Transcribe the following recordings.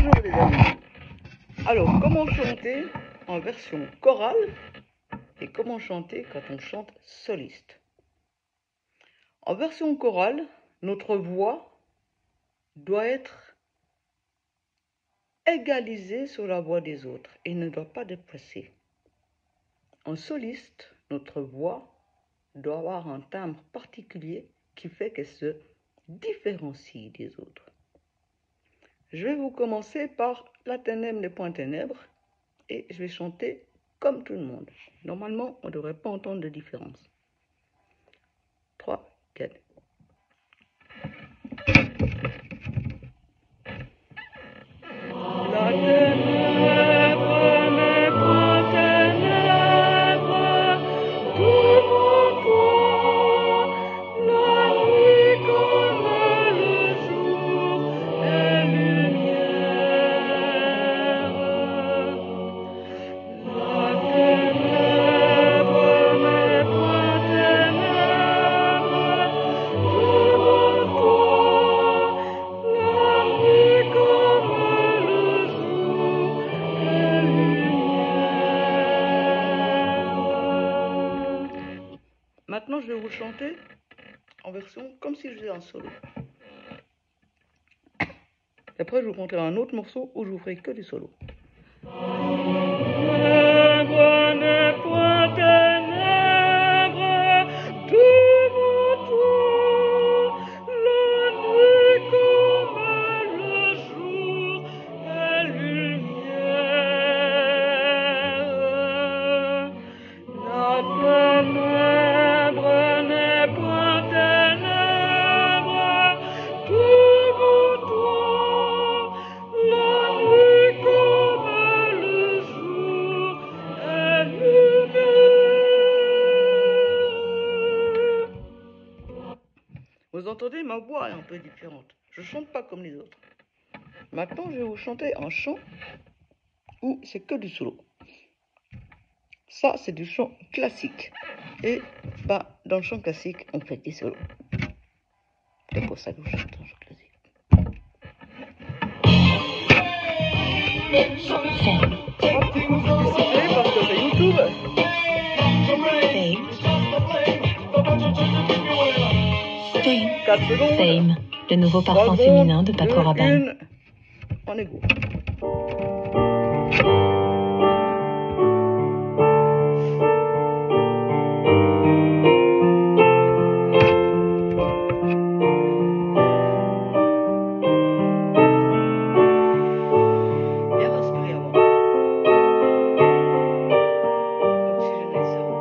Bonjour les amis. Alors, comment chanter en version chorale et comment chanter quand on chante soliste? En version chorale, notre voix doit être égalisée sur la voix des autres et ne doit pas dépasser. En soliste, notre voix doit avoir un timbre particulier qui fait qu'elle se différencie des autres. Je vais vous commencer par la ténèbre des points ténèbres et je vais chanter comme tout le monde. Normalement, on ne devrait pas entendre de différence. 3, 4. La ténèbre n'est point ténèbre, devant toi, la nuit comme le jour est lumière. La ténèbre n'est point ténèbre, devant toi, la nuit comme le jour est lumière. Maintenant, je vais vous chanter en version comme si je faisais un solo. Après, je vous montrerai un autre morceau où je vous ferai que du solo. Ténèbres n'est point ténèbres, devant toi, la nuit comme le jour est lumière. La ténèbre n'est point ténèbre, devant toi, la nuit comme le jour est lumière. Vous entendez, ma voix est un peu différente. Je ne chante pas comme les autres. Maintenant, je vais vous chanter un chant où c'est que du solo. Ça, c'est du chant classique. Et dans le chant classique, on fait des solos. C'est pour ça que je chante un chant classique. Un petit coup de sifflet parce que c'est YouTube. Fame. 4 secondes. Fame, le nouveau parfum féminin de Paco Rabanne. On est go. Bien respirer avant. Oxygéner le cerveau.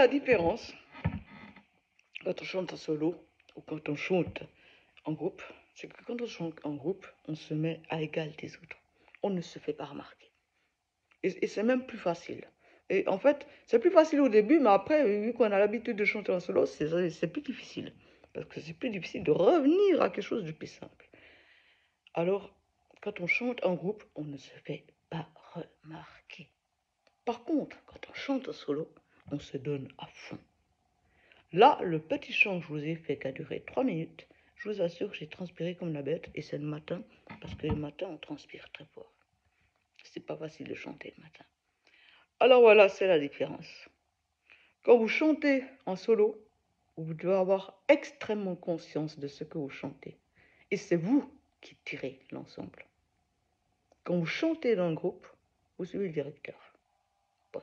la différence quand on chante en solo ou quand on chante en groupe, c'est que quand on chante en groupe, on se met à égal des autres. On ne se fait pas remarquer. Et c'est même plus facile. Et en fait, c'est plus facile au début, mais après, vu qu'on a l'habitude de chanter en solo, c'est plus difficile. Parce que c'est plus difficile de revenir à quelque chose de plus simple. Alors, quand on chante en groupe, on ne se fait pas remarquer. Par contre, quand on chante en solo, on se donne à fond. Là, le petit chant que je vous ai fait qui a duré 3 minutes, je vous assure que j'ai transpiré comme la bête, et c'est le matin, parce que le matin, on transpire très fort. C'est pas facile de chanter le matin. Alors voilà, c'est la différence. Quand vous chantez en solo, vous devez avoir extrêmement conscience de ce que vous chantez. Et c'est vous qui tirez l'ensemble. Quand vous chantez dans le groupe, vous suivez le directeur. Bon.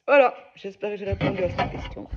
Voilà, j'espère que j'ai répondu à cette question.